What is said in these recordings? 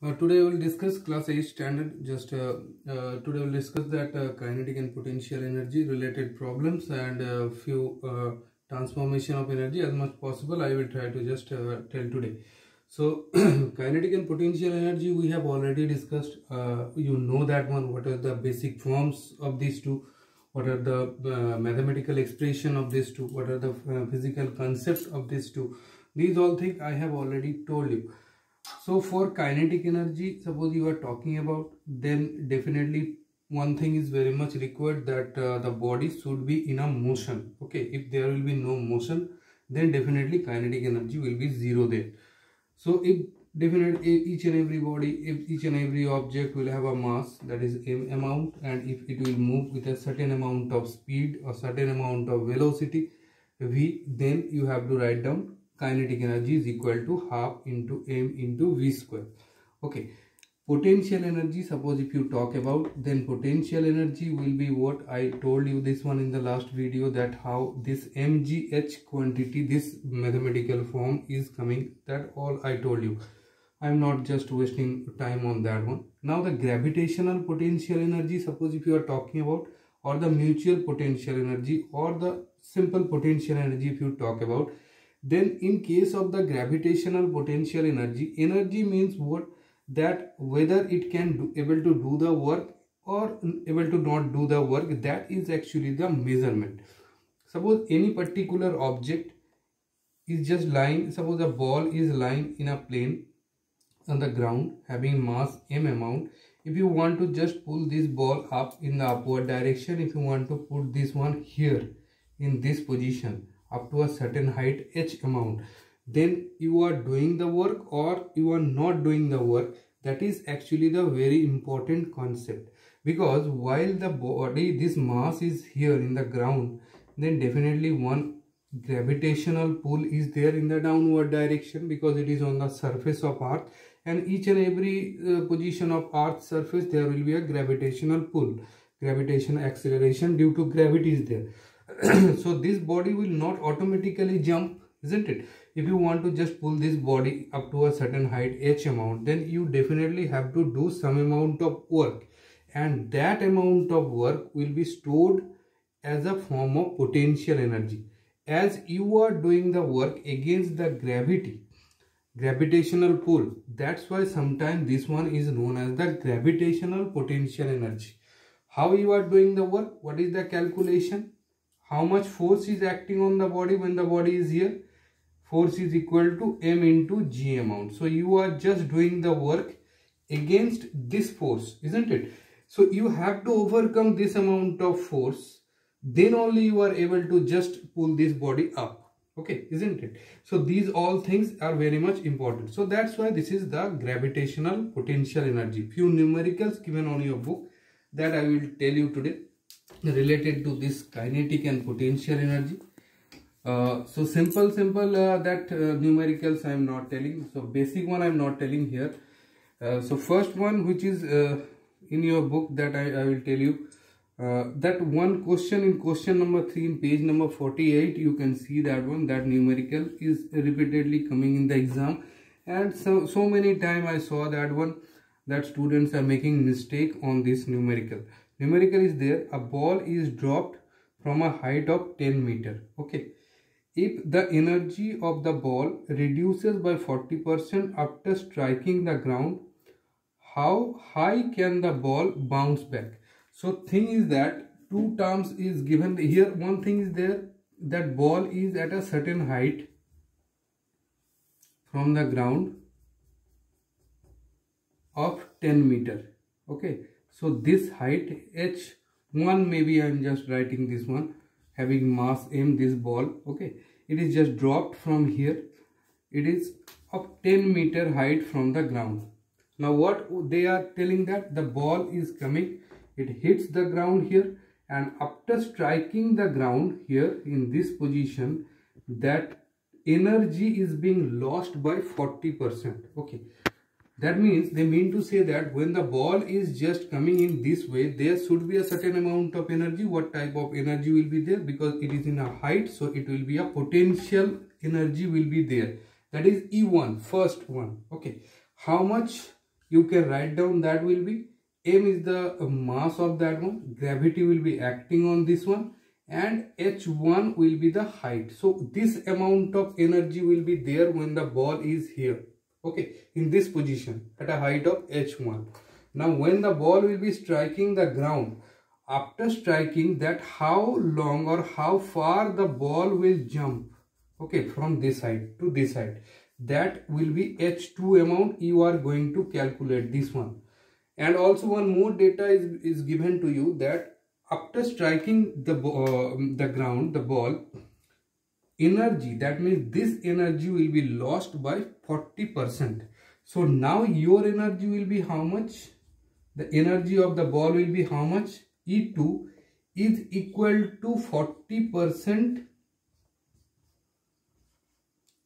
Today we will discuss class 8 standard. Today we will discuss that kinetic and potential energy related problems and few transformation of energy as much possible. I will try to just tell today. So kinetic and potential energy we have already discussed. You know that one. What are the basic forms of these two? What are the mathematical expression of these two? What are the physical concepts of these two? These all things I have already told you. So for kinetic energy, suppose you are talking about, then definitely one thing is very much required, that the body should be in a motion. Okay, if there will be no motion, then definitely kinetic energy will be zero there. So if definitely each and every body, if each and every object will have a mass, that is m amount, and if it will move with a certain amount of speed or certain amount of velocity v, then you have to write down kinetic energy is equal to half into m into v square. Okay, potential energy, suppose if you talk about, then potential energy will be what I told you this one in the last video, that how this mgh quantity, this mathematical form is coming, that all I told you. I am not just wasting time on that one. Now the gravitational potential energy, suppose if you are talking about, or the mutual potential energy, or the simple potential energy if you talk about, then in case of the gravitational potential energy, energy means what? That whether it can able to do the work or able to not do the work, that is actually the measurement. Suppose any particular object is just lying, suppose a ball is lying in a plane on the ground having mass m amount. If you want to just pull this ball up in the upward direction, if you want to put this one here in this position up to a certain height h amount, then you are doing the work or you are not doing the work. That is actually the very important concept, because while the body, this mass is here in the ground, then definitely one gravitational pull is there in the downward direction, because it is on the surface of earth, and each and every position of earth's surface there will be a gravitational pull, gravitational acceleration due to gravity is there. So this body will not automatically jump, isn't it? If you want to just pull this body up to a certain height h amount, then you definitely have to do some amount of work, and that amount of work will be stored as a form of potential energy. As you are doing the work against the gravity, gravitational pull, that's why sometimes this one is known as the gravitational potential energy. How you are doing the work? What is the calculation? How much force is acting on the body when the body is here? Force is equal to m into g amount. So you are just doing the work against this force, isn't it? So you have to overcome this amount of force, then only you are able to just pull this body up. Okay, isn't it? So these all things are very much important. So that's why this is the gravitational potential energy. Few numericals given on your book that I will tell you today related to this kinetic and potential energy. So simple that numericals I am not telling. So basic one I am not telling here. So first one, which is in your book, that I will tell you, that one question in question number 3 in page number 48, you can see that one, that numerical is repeatedly coming in the exam, and so many time I saw that one, that students are making mistake on this numerical. Numerical is there, a ball is dropped from a height of 10 meter. Okay, if the energy of the ball reduces by 40% after striking the ground, how high can the ball bounce back? So thing is that two terms is given here. One thing is there, that ball is at a certain height from the ground of 10 meter. Okay, so this height h1, maybe I am just writing this one, having mass m, this ball. Okay, it is just dropped from here. It is of 10 meter height from the ground. Now what they are telling, that the ball is coming, it hits the ground here, and after striking the ground here in this position, that energy is being lost by 40%. Okay, that means they mean to say that when the ball is just coming in this way, there should be a certain amount of energy. What type of energy will be there? Because it is in a height, so it will be a potential energy will be there. That is E1, first one. Okay, how much you can write down that will be m is the mass of that one, gravity will be acting on this one, and h1 will be the height. So this amount of energy will be there when the ball is here, okay, in this position at a height of h1. Now when the ball will be striking the ground, after striking that, how long or how far the ball will jump, okay, from this side to this side, that will be h2 amount. You are going to calculate this one. And also one more data is given to you, that after striking the ground, the ball, energy, that means this energy will be lost by 40%. So now your energy will be how much? The energy of the ball will be how much? E2 is equal to 40%.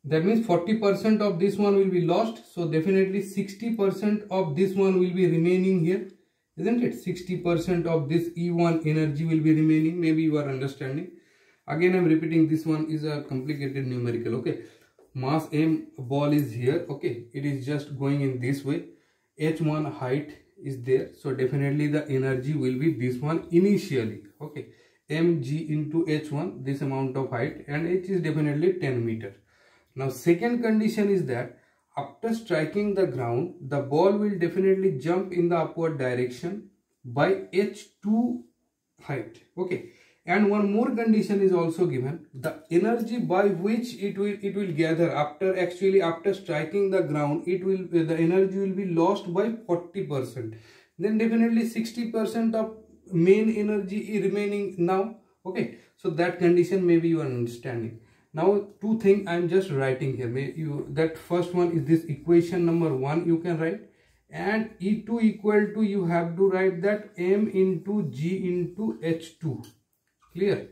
That means 40% of this one will be lost. So definitely 60% of this one will be remaining here, isn't it? 60% of this E1 energy will be remaining. Maybe you are understanding. Again, I am repeating, this one is a complicated numerical, okay. Mass m, ball is here, okay. It is just going in this way. H1 height is there. So definitely the energy will be this one initially, okay. mg into h1, this amount of height, and h is definitely 10 meter. Now second condition is that after striking the ground, the ball will definitely jump in the upward direction by h2 height, okay. And one more condition is also given, the energy by which it will gather after striking the ground, the energy will be lost by 40%. Then definitely 60% of main energy is remaining now, okay. So that condition maybe you are understanding. Now two things I am just writing here. That first one is this equation number 1 you can write, and E2 equal to, you have to write that m into g into h2. Clear?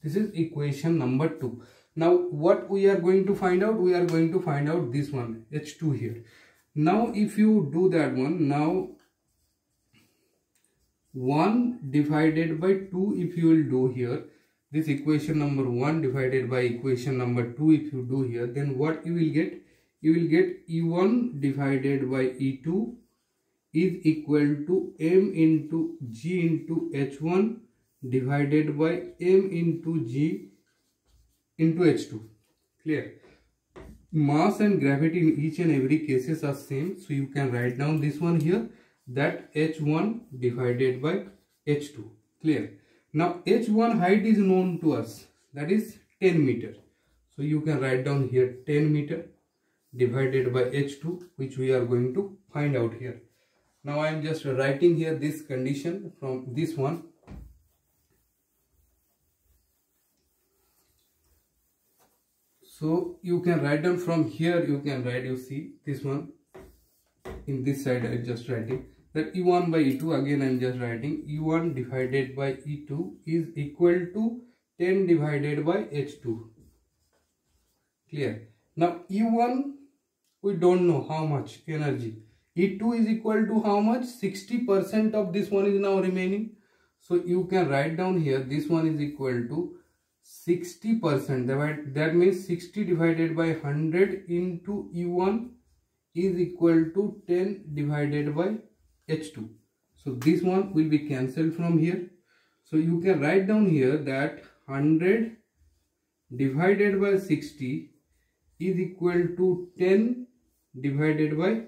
This is equation number 2. Now what we are going to find out? We are going to find out this one, h2 here. Now if you do that one, now 1 divided by 2 if you will do here, this equation number 1 divided by equation number 2 if you do here, then what you will get? You will get E1 divided by E2 is equal to m into g into h1 divided by m into g into h2. Clear? Mass and gravity in each and every cases are same, so you can write down this one here, that h1 divided by h2. Clear? Now h1 height is known to us, that is 10 meter. So you can write down here 10 meter divided by h2, which we are going to find out here. Now I am just writing here this condition from this one. So you can write down from here, you can write, you see this one, in this side I am just writing that E1 by E2, again I am just writing E1 divided by E2 is equal to 10 divided by H2. Clear? Now E1 we don't know how much energy. E2 is equal to how much? 60% of this one is now remaining. So you can write down here, this one is equal to 60%. That means 60 divided by 100 into E1 is equal to 10 divided by H2. So this one will be cancelled from here. So you can write down here that 100 divided by 60 is equal to 10 divided by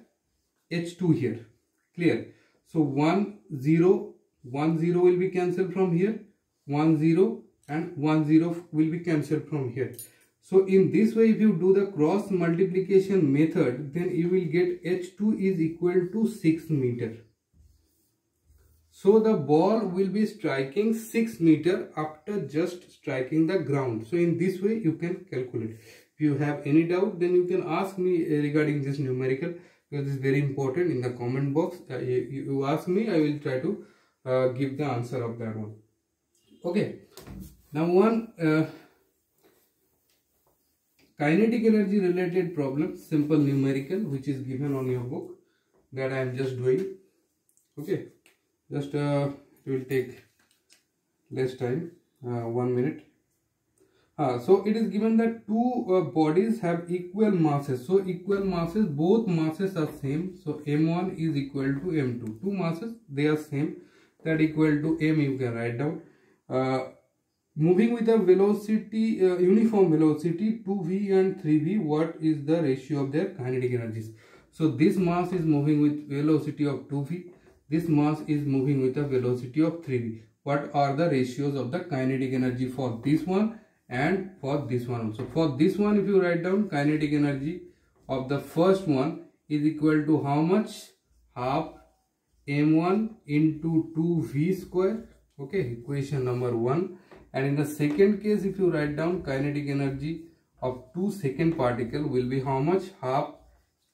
H2 here. Clear? So 1 0 will be cancelled from here, 1 0 and 1 0 will be cancelled from here. So in this way, if you do the cross multiplication method, then you will get H2 is equal to 6 meter. So the ball will be striking 6 meter after just striking the ground. So in this way you can calculate. If you have any doubt, then you can ask me regarding this numerical, because it's very important. In the comment box you ask me, I will try to give the answer of that one. Okay, now one kinetic energy related problem, simple numerical, which is given on your book, that I am just doing. Okay, just it will take less time, 1 minute. So it is given that two bodies have equal masses. So equal masses, both masses are same. So m1 is equal to m2. Two masses, they are same. That equal to m, you can write down. Moving with a velocity, uniform velocity 2v and 3v, what is the ratio of their kinetic energies? So this mass is moving with velocity of 2v. This mass is moving with a velocity of 3v. What are the ratios of the kinetic energy for this one and for this one also? For this one, if you write down, kinetic energy of the first one is equal to how much? Half m1 into 2v square. Okay, equation number 1. And in the second case, if you write down, kinetic energy of 2 second particle will be how much? Half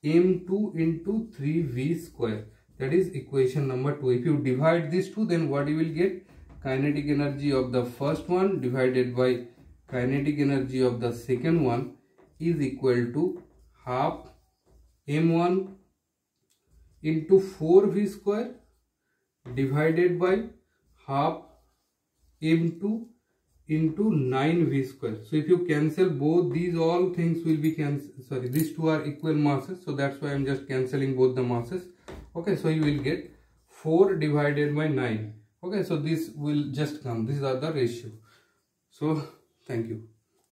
m2 into 3v square. That is equation number 2. If you divide these two, then what you will get? Kinetic energy of the first one divided by kinetic energy of the second one is equal to half m1 into 4v square divided by half m2 into 9v square. So if you cancel both these, all things will be cancelled. Sorry, these two are equal masses, so that's why I'm just cancelling both the masses. Okay, so you will get 4 divided by 9. Okay, so this will just come. These are the ratio. So thank you.